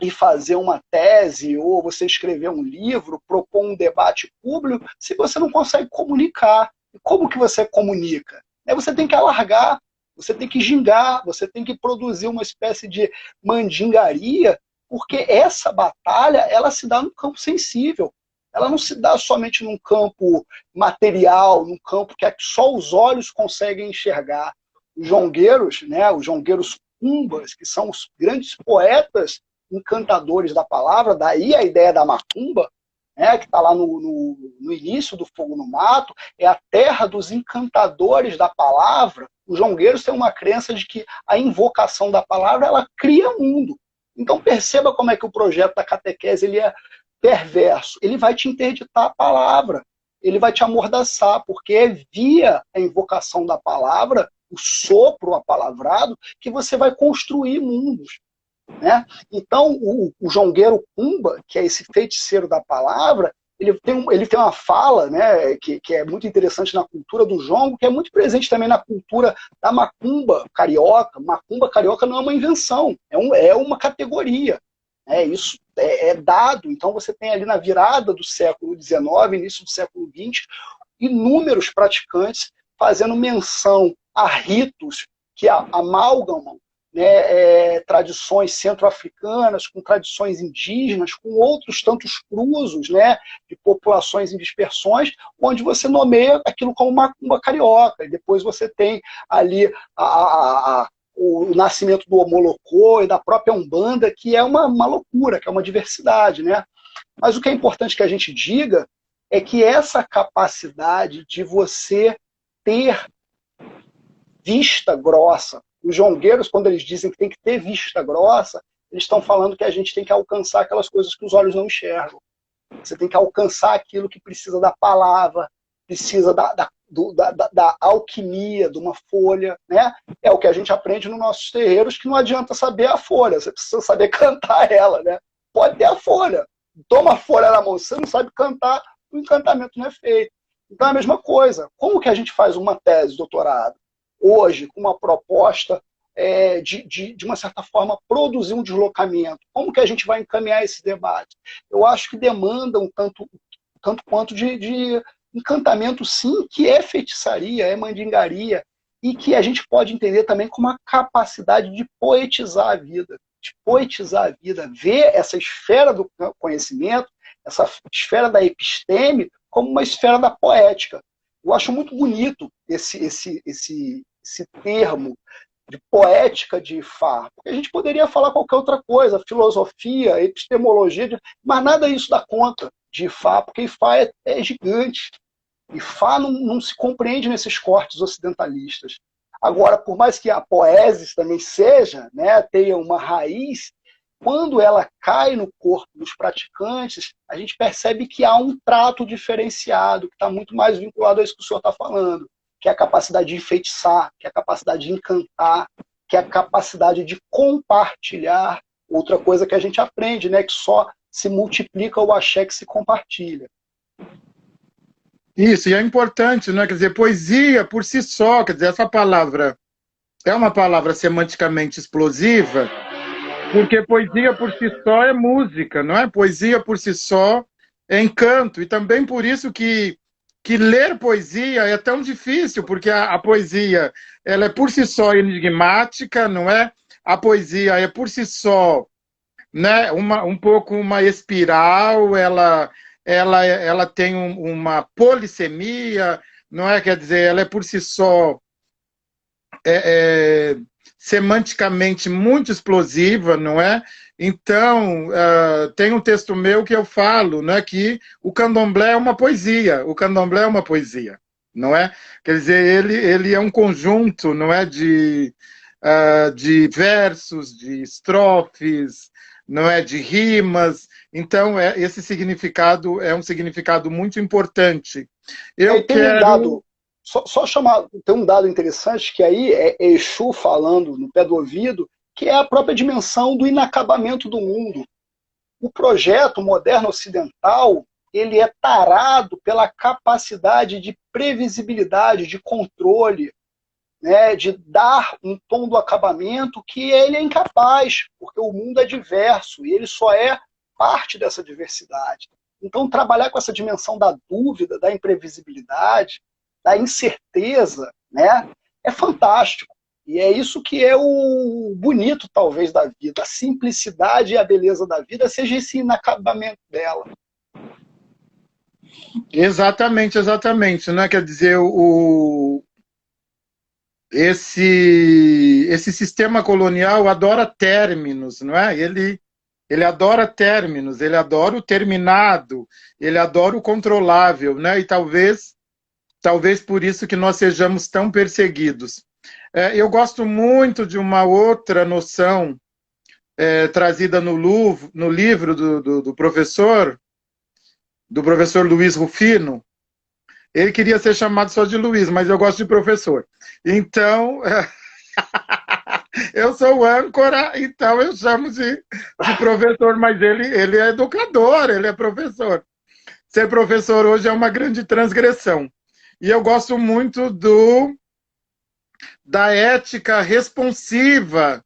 ir fazer uma tese ou você escrever um livro, propor um debate público, se você não consegue comunicar. E como que você comunica? Você tem que alargar, você tem que gingar, você tem que produzir uma espécie de mandingaria, porque essa batalha, ela se dá no campo sensível. Ela não se dá somente num campo material, num campo que só os olhos conseguem enxergar. Os jongueiros, né, os jongueiros cumbas, que são os grandes poetas encantadores da palavra, daí a ideia da macumba, né, que está lá no início do Fogo no Mato, é a terra dos encantadores da palavra. Os jongueiros têm uma crença de que a invocação da palavra, ela cria mundo. Então perceba como é que o projeto da catequese ele é perverso. Ele vai te interditar a palavra, ele vai te amordaçar, porque é via a invocação da palavra, o sopro apalavrado, que você vai construir mundos. Né? Então, o jongueiro Kumba, que é esse feiticeiro da palavra, ele tem uma fala, né, que é muito interessante na cultura do jongo, que é muito presente também na cultura da macumba carioca. Macumba carioca não é uma invenção, é uma categoria. Isso é dado. Então, você tem ali na virada do século XIX, início do século XX, inúmeros praticantes fazendo menção a ritos que amalgamam, né, tradições centro-africanas, com tradições indígenas, com outros tantos cruzos, né, de populações em dispersões, onde você nomeia aquilo como macumba carioca, e depois você tem ali o nascimento do Omolocô e da própria Umbanda, que é uma loucura, que é uma diversidade, né? Mas o que é importante que a gente diga é que essa capacidade de você ter vista grossa. Os jongueiros, quando eles dizem que tem que ter vista grossa, eles estão falando que a gente tem que alcançar aquelas coisas que os olhos não enxergam. Você tem que alcançar aquilo que precisa da palavra, precisa da alquimia, de uma folha, né? É o que a gente aprende nos nossos terreiros, que não adianta saber a folha, você precisa saber cantar ela, né? Pode ter a folha, toma a folha na mão, você não sabe cantar, o encantamento não é feito. Então é a mesma coisa. Como que a gente faz uma tese de doutorado? Hoje, com uma proposta de uma certa forma, produzir um deslocamento. Como que a gente vai encaminhar esse debate? Eu acho que demanda um tanto quanto de encantamento, sim, que é feitiçaria, é mandingaria, e que a gente pode entender também como uma capacidade de poetizar a vida, ver essa esfera do conhecimento, essa esfera da episteme, como uma esfera da poética. Eu acho muito bonito esse termo de poética de Ifá, porque a gente poderia falar qualquer outra coisa, filosofia, epistemologia, mas nada disso dá conta de Ifá, porque Ifá é gigante. Ifá não se compreende nesses cortes ocidentalistas. Agora, por mais que a poesis também seja, né, tenha uma raiz, quando ela cai no corpo dos praticantes, a gente percebe que há um trato diferenciado, que está muito mais vinculado a isso que o senhor está falando, que é a capacidade de enfeitiçar, que é a capacidade de encantar, que é a capacidade de compartilhar. Outra coisa que a gente aprende, né, que só se multiplica o axé que se compartilha. Isso, e é importante, né? Quer dizer, poesia por si só, quer dizer, essa palavra é uma palavra semanticamente explosiva, porque poesia por si só é música, não é? Poesia por si só é encanto, e também por isso que ler poesia é tão difícil, porque a poesia ela é por si só enigmática, não é? A poesia é por si só, né, um pouco uma espiral, ela tem uma polissemia, não é? Quer dizer, ela é por si só semanticamente muito explosiva, não é? Então, tem um texto meu que eu falo, né, que o candomblé é uma poesia, o candomblé é uma poesia, não é? Quer dizer, ele é um conjunto, não é, de versos, de estrofes, não é, de rimas. Então, esse significado é um significado muito importante. Eu quero... Só chamar, tem um dado interessante, que aí é Exu falando no pé do ouvido, que é a própria dimensão do inacabamento do mundo. O projeto moderno ocidental, ele é tarado pela capacidade de previsibilidade, de controle, né, de dar um tom do acabamento que ele é incapaz, porque o mundo é diverso e ele só é parte dessa diversidade. Então, trabalhar com essa dimensão da dúvida, da imprevisibilidade, da incerteza, né, é fantástico. E é isso que é o bonito, talvez, da vida. A simplicidade e a beleza da vida seja esse inacabamento dela. Exatamente, exatamente. Né? Quer dizer, esse sistema colonial adora términos, não é? Ele adora términos, ele adora o terminado, ele adora o controlável, né? E talvez por isso que nós sejamos tão perseguidos. Eu gosto muito de uma outra noção trazida no livro do professor Luiz Rufino. Ele queria ser chamado só de Luiz, mas eu gosto de professor. Então, eu sou âncora, então eu chamo de professor, mas ele é educador, ele é professor. Ser professor hoje é uma grande transgressão. E eu gosto muito da ética responsiva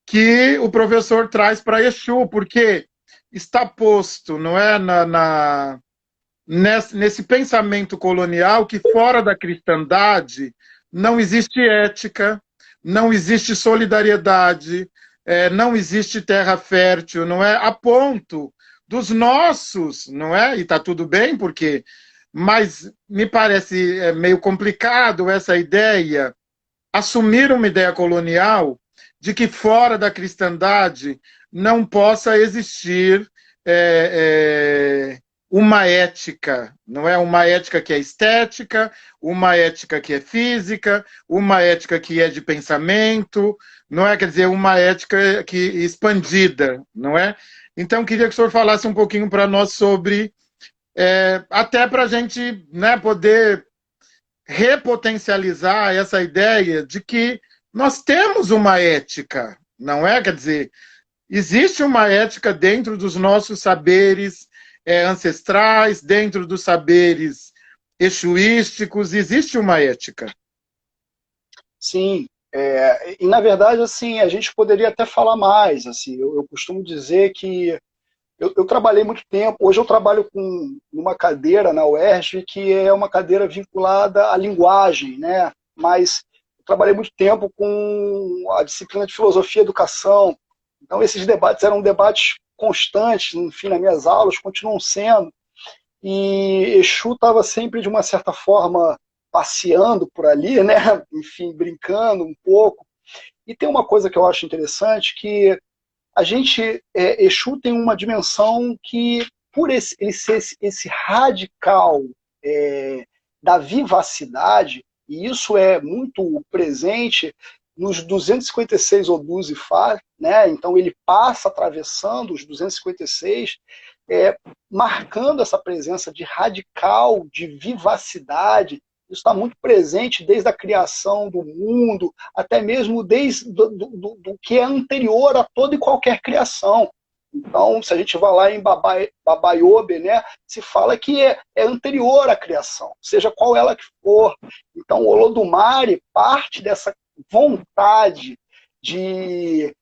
que o professor traz para Exu, porque está posto, não é, nesse pensamento colonial que fora da cristandade não existe ética, não existe solidariedade, não existe terra fértil, não é? A ponto dos nossos, não é? E está tudo bem, porque. Mas me parece meio complicado essa ideia, assumir uma ideia colonial de que fora da cristandade não possa existir uma ética, não é? Uma ética que é estética, uma ética que é física, uma ética que é de pensamento, não é? Quer dizer, uma ética que expandida, não é? Então, queria que o senhor falasse um pouquinho para nós sobre, até para a gente, né, poder repotencializar essa ideia de que nós temos uma ética, não é? Quer dizer, existe uma ética dentro dos nossos saberes ancestrais, dentro dos saberes exuísticos, existe uma ética. Sim, e na verdade, assim, a gente poderia até falar mais, assim, eu costumo dizer que eu trabalhei muito tempo, hoje eu trabalho com uma cadeira na UERJ que é uma cadeira vinculada à linguagem, né? Mas eu trabalhei muito tempo com a disciplina de filosofia e educação, então esses debates eram debates constantes, enfim, nas minhas aulas, continuam sendo, e Exu estava sempre, de uma certa forma, passeando por ali, né? Enfim, brincando um pouco. E tem uma coisa que eu acho interessante, que a gente, Exu tem uma dimensão que, por ele ser esse radical da vivacidade, e isso é muito presente nos 256 Odus Ifá, né? Então ele passa atravessando os 256, marcando essa presença de radical, de vivacidade. Isso está muito presente desde a criação do mundo, até mesmo desde do que é anterior a toda e qualquer criação. Então, se a gente vai lá em Babaiobe, né, se fala que é anterior à criação, seja qual ela que for. Então, o Olodumare parte dessa vontade de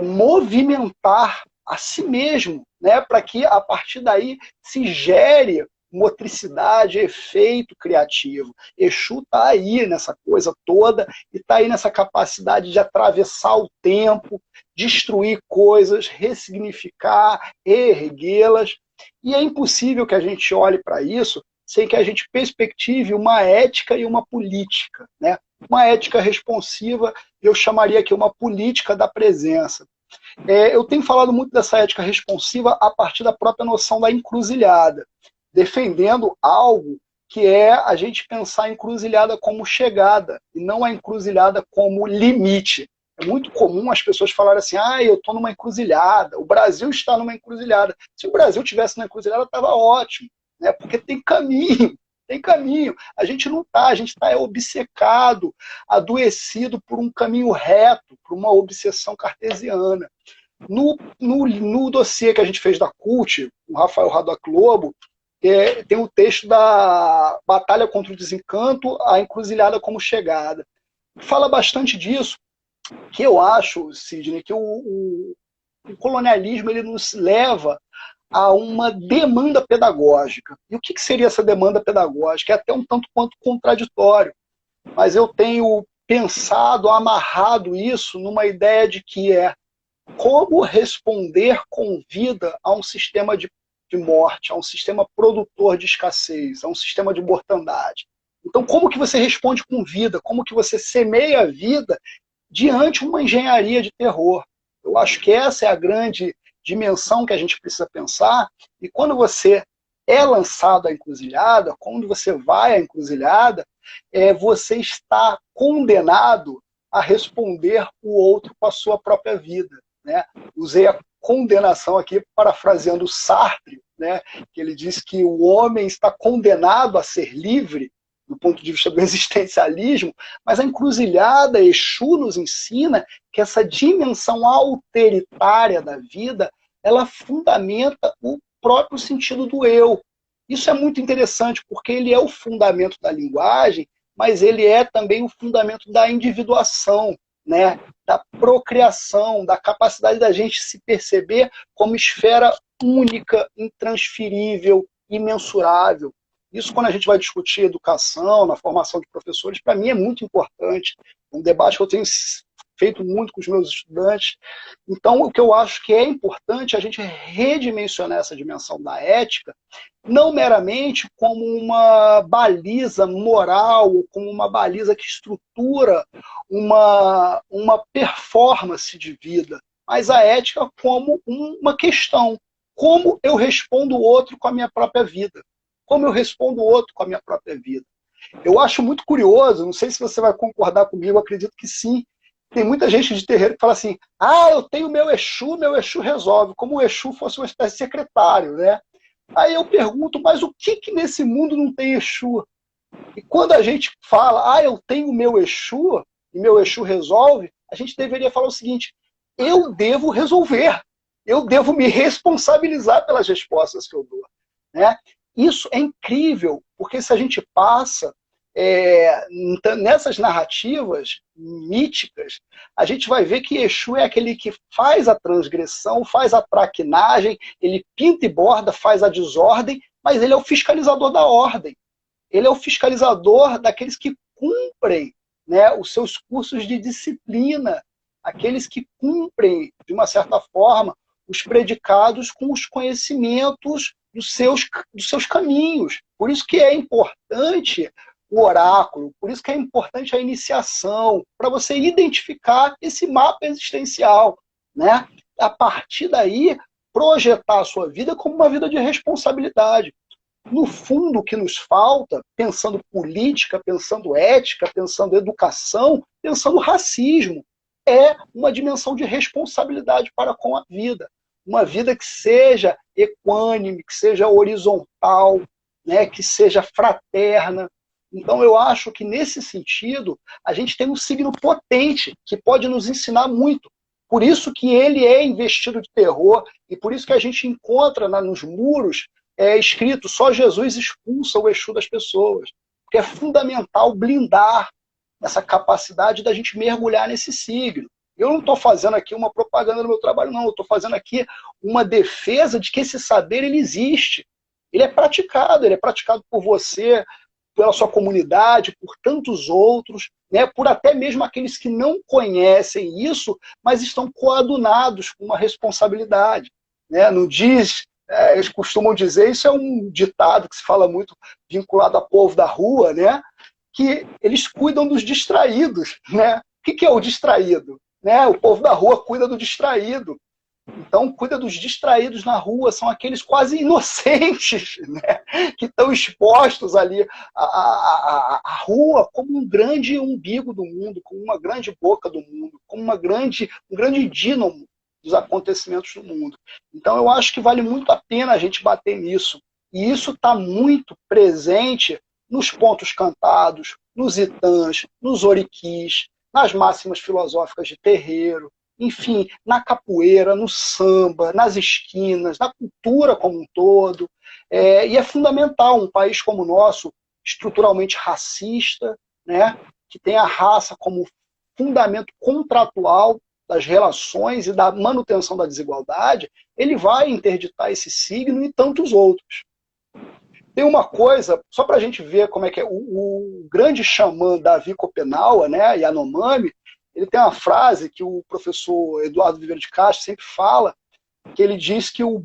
movimentar a si mesmo, né, para que a partir daí se gere motricidade, efeito criativo. Exu está aí nessa coisa toda e está aí nessa capacidade de atravessar o tempo, destruir coisas, ressignificar, erguê-las. E é impossível que a gente olhe para isso sem que a gente perspective uma ética e uma política, né? Uma ética responsiva, eu chamaria aqui uma política da presença. Eu tenho falado muito dessa ética responsiva a partir da própria noção da encruzilhada, defendendo algo que é a gente pensar a encruzilhada como chegada, e não a encruzilhada como limite. É muito comum as pessoas falarem assim, eu estou numa encruzilhada, o Brasil está numa encruzilhada. Se o Brasil tivesse numa encruzilhada, estava ótimo, né? Porque tem caminho, tem caminho. A gente não está, a gente está obcecado, adoecido por um caminho reto, por uma obsessão cartesiana. No dossiê que a gente fez da CUT, o Rafael Radoc Lobo, tem o texto da Batalha contra o Desencanto, a encruzilhada como chegada. Fala bastante disso, que eu acho, Sidney, que o colonialismo ele nos leva a uma demanda pedagógica. E o que seria essa demanda pedagógica? É até um tanto quanto contraditório, mas eu tenho pensado, amarrado isso numa ideia de que como responder com vida a um sistema de morte, a um sistema produtor de escassez, a um sistema de mortandade. Então, como que você responde com vida? Como que você semeia a vida diante de uma engenharia de terror? Eu acho que essa é a grande dimensão que a gente precisa pensar, e quando você é lançado à encruzilhada, quando você vai à encruzilhada, você está condenado a responder o outro com a sua própria vida, né? Usei a condenação aqui, parafraseando Sartre, né, que ele diz que o homem está condenado a ser livre, do ponto de vista do existencialismo, mas a encruzilhada, Exu nos ensina que essa dimensão alteritária da vida, ela fundamenta o próprio sentido do eu. Isso é muito interessante, porque ele é o fundamento da linguagem, mas ele é também o fundamento da individuação, né? Da procriação, da capacidade da gente se perceber como esfera única, intransferível, imensurável. Isso, quando a gente vai discutir educação, na formação de professores, para mim é muito importante. um debate que eu tenho feito muito com os meus estudantes. Então, o que eu acho que é importante é a gente redimensionar essa dimensão da ética, não meramente como uma baliza moral, ou como uma baliza que estrutura uma performance de vida, mas a ética como uma questão. Como eu respondo o outro com a minha própria vida? Como eu respondo o outro com a minha própria vida? Eu acho muito curioso, não sei se você vai concordar comigo, acredito que sim. Tem muita gente de terreiro que fala assim: ah, eu tenho meu Exu resolve, como o Exu fosse uma espécie de secretário, né? Aí eu pergunto, mas o que nesse mundo não tem Exu? E quando a gente fala, ah, eu tenho o meu Exu, e meu Exu resolve, a gente deveria falar o seguinte: eu devo resolver, eu devo me responsabilizar pelas respostas que eu dou, né? Isso é incrível, porque se a gente passa nessas narrativas míticas, a gente vai ver que Exu é aquele que faz a transgressão, faz a traquinagem, ele pinta e borda, faz a desordem, mas ele é o fiscalizador da ordem. Ele é o fiscalizador daqueles que cumprem, né, os seus cursos de disciplina, aqueles que cumprem, de uma certa forma, os predicados com os conhecimentos dos seus caminhos. Por isso que é importante o oráculo, por isso que é importante a iniciação, para você identificar esse mapa existencial, né? A partir daí, projetar a sua vida como uma vida de responsabilidade. No fundo, o que nos falta, pensando política, pensando ética, pensando educação, pensando racismo, é uma dimensão de responsabilidade para com a vida. Uma vida que seja equânime, que seja horizontal, né, que seja fraterna. Então, eu acho que, nesse sentido, a gente tem um signo potente que pode nos ensinar muito. Por isso que ele é investido de terror e por isso que a gente encontra nos muros escrito: só Jesus expulsa o Exu das pessoas. Porque é fundamental blindar essa capacidade da gente mergulhar nesse signo. Eu não estou fazendo aqui uma propaganda do meu trabalho, não. Eu estou fazendo aqui uma defesa de que esse saber ele existe. Ele é praticado por você, pela sua comunidade, por tantos outros, né, por até mesmo aqueles que não conhecem isso, mas estão coadunados com uma responsabilidade. Né? Não diz, eles costumam dizer, isso é um ditado que se fala muito vinculado ao povo da rua, né, que eles cuidam dos distraídos. Né? O que é o distraído? Né? O povo da rua cuida do distraído. Então, cuida dos distraídos na rua, são aqueles quase inocentes, né? Que estão expostos ali à rua como um grande umbigo do mundo, como uma grande boca do mundo, como um grande dínamo dos acontecimentos do mundo. Então, eu acho que vale muito a pena a gente bater nisso. E isso está muito presente nos pontos cantados, nos itãs, nos oriquis, nas máximas filosóficas de terreiro, enfim, na capoeira, no samba, nas esquinas, na cultura como um todo. E é fundamental um país como o nosso, estruturalmente racista, né, que tem a raça como fundamento contratual das relações e da manutenção da desigualdade, ele vai interditar esse signo e tantos outros. Tem uma coisa, só para a gente ver como é que é, o grande xamã Davi Copenaua, né, Yanomami, ele tem uma frase que o professor Eduardo Viveiro de Castro sempre fala, que ele diz que o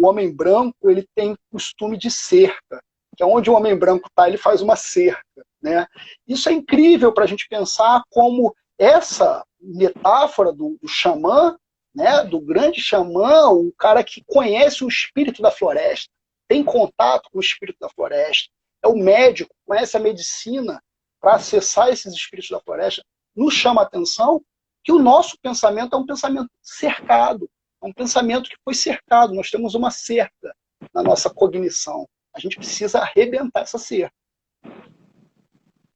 homem branco, ele tem costume de cerca, que é onde o homem branco está, ele faz uma cerca. Né? Isso é incrível para a gente pensar como essa metáfora do xamã, né, do grande xamã, o cara que conhece o espírito da floresta, tem contato com o espírito da floresta, é o médico, conhece a medicina para acessar esses espíritos da floresta, nos chama a atenção que o nosso pensamento é um pensamento cercado, é um pensamento que foi cercado, nós temos uma cerca na nossa cognição. A gente precisa arrebentar essa cerca.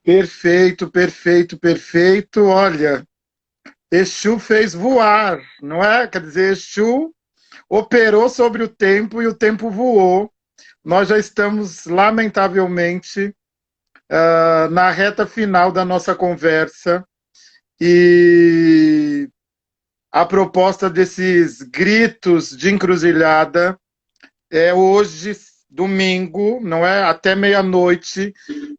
Perfeito, perfeito, perfeito. Olha, Exu fez voar, não é? Quer dizer, Exu operou sobre o tempo e o tempo voou. Nós já estamos, lamentavelmente, na reta final da nossa conversa. E a proposta desses gritos de encruzilhada é hoje domingo, não é? Até meia-noite,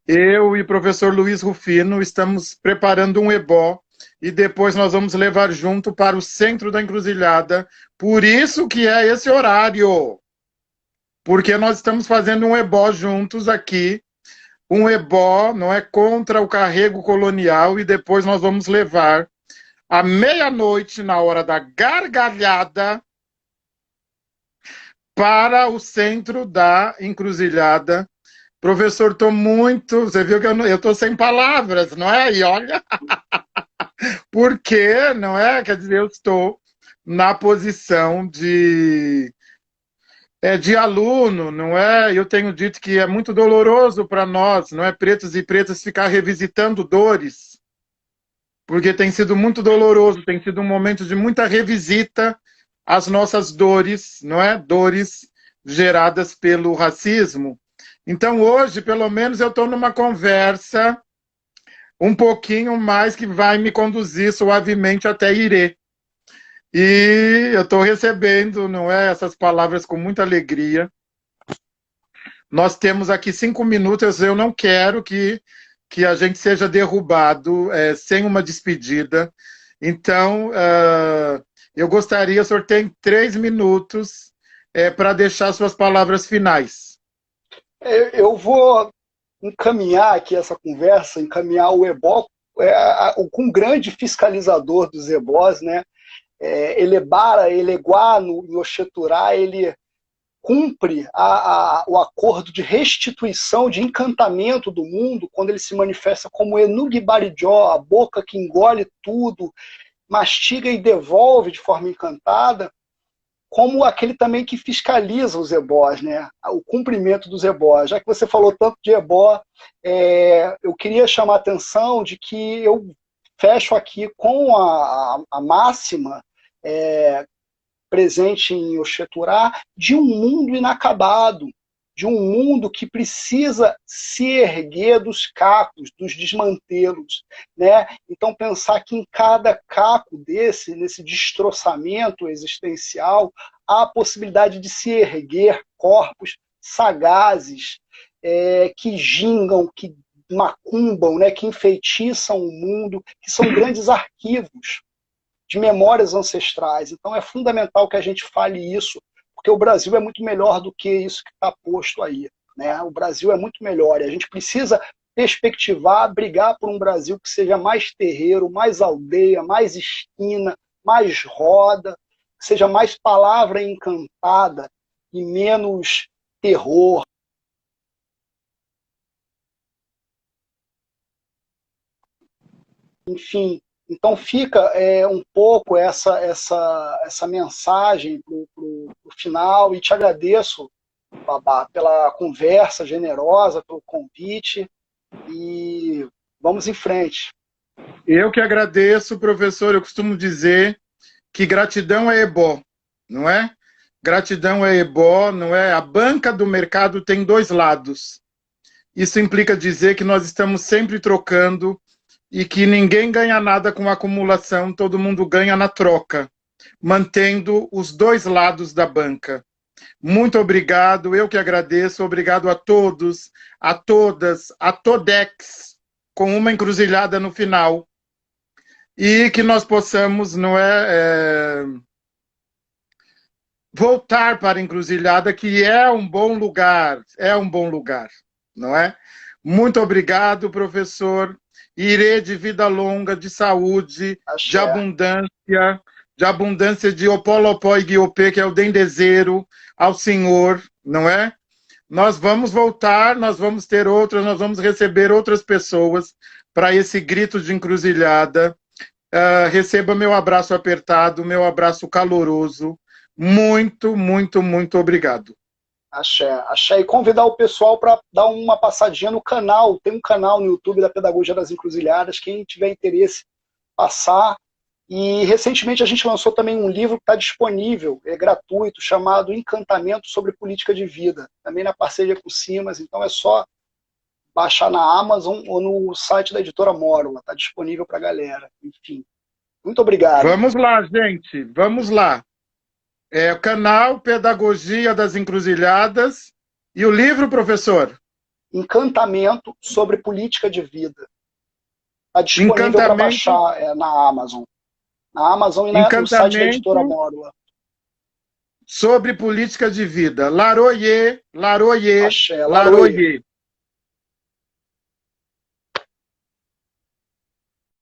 eu e o professor Luiz Rufino estamos preparando um ebó e depois nós vamos levar junto para o centro da encruzilhada. Por isso que é esse horário, porque nós estamos fazendo um ebó juntos aqui, um ebó, não é, contra o carrego colonial, e depois nós vamos levar à meia-noite, na hora da gargalhada, para o centro da encruzilhada. Professor, estou muito... Você viu que eu estou sem palavras, não é? E olha, porque, não é? Quer dizer, eu estou na posição de aluno, não é? Eu tenho dito que é muito doloroso para nós, não é? Pretos e pretas ficar revisitando dores, porque tem sido muito doloroso, tem sido um momento de muita revisita às nossas dores, não é? Dores geradas pelo racismo. Então, hoje, pelo menos, eu estou numa conversa um pouquinho mais que vai me conduzir suavemente até Irê. E eu estou recebendo, não é, essas palavras com muita alegria. Nós temos aqui 5 minutos, eu não quero que a gente seja derrubado sem uma despedida. Então, eu gostaria, o senhor tem 3 minutos para deixar suas palavras finais. Eu vou encaminhar aqui essa conversa, encaminhar o EBO com um grande fiscalizador dos EBOs, né? Elebara, Eleguá, no Oxeturá, ele cumpre o acordo de restituição, de encantamento do mundo, quando ele se manifesta como Enugbarijó, a boca que engole tudo, mastiga e devolve de forma encantada, como aquele também que fiscaliza os ebós, né? O cumprimento dos ebós. Já que você falou tanto de ebó, eu queria chamar a atenção de que eu fecho aqui com a máxima presente em Oxeturá, de um mundo inacabado, de um mundo que precisa se erguer dos cacos, dos desmantelos, né? Então pensar que em cada caco nesse destroçamento existencial, há a possibilidade de se erguer corpos sagazes, que gingam, que macumbam, né? Que enfeitiçam o mundo, que são grandes arquivos de memórias ancestrais. Então é fundamental que a gente fale isso, porque o Brasil é muito melhor do que isso que está posto aí, né? O Brasil é muito melhor e a gente precisa perspectivar, brigar por um Brasil que seja mais terreiro, mais aldeia, mais esquina, mais roda, que seja mais palavra encantada e menos terror. Enfim, então fica um pouco essa mensagem para o final, e te agradeço, Babá, pela conversa generosa, pelo convite, e vamos em frente. Eu que agradeço, professor. Eu costumo dizer que gratidão é ebó, não é? Gratidão é ebó, não é? A banca do mercado tem 2 lados. Isso implica dizer que nós estamos sempre trocando e que ninguém ganha nada com acumulação, todo mundo ganha na troca, mantendo os 2 lados da banca. Muito obrigado, eu que agradeço, obrigado a todos, a todas, a Todex, com uma encruzilhada no final, e que nós possamos, não voltar para a encruzilhada, que é um bom lugar, não é? Muito obrigado, professor. Irê de vida longa, de saúde, Axé. de abundância de Opolopó e Guiopê, que é o dendezeiro, ao Senhor, não é? Nós vamos voltar, nós vamos ter outras, nós vamos receber outras pessoas para esse grito de encruzilhada. Receba meu abraço apertado, meu abraço caloroso. Muito, muito, muito obrigado. Axé, axé. E convidar o pessoal para dar uma passadinha no canal. Tem um canal no YouTube da Pedagogia das Encruzilhadas. Quem tiver interesse, passar. E recentemente a gente lançou também um livro que está disponível, é gratuito, chamado Encantamento sobre Política de Vida. Também na parceria com o Simas. Então é só baixar na Amazon ou no site da editora Mórola. Está disponível para a galera. Enfim. Muito obrigado. Vamos lá, gente. Vamos lá. O canal Pedagogia das Encruzilhadas, E o livro, professor? Encantamento sobre política de vida. Está disponível para baixar na Amazon. Na Amazon e no site da editora Módula. Sobre política de vida. Laroyer, Laroyer, Axé, Laroyer.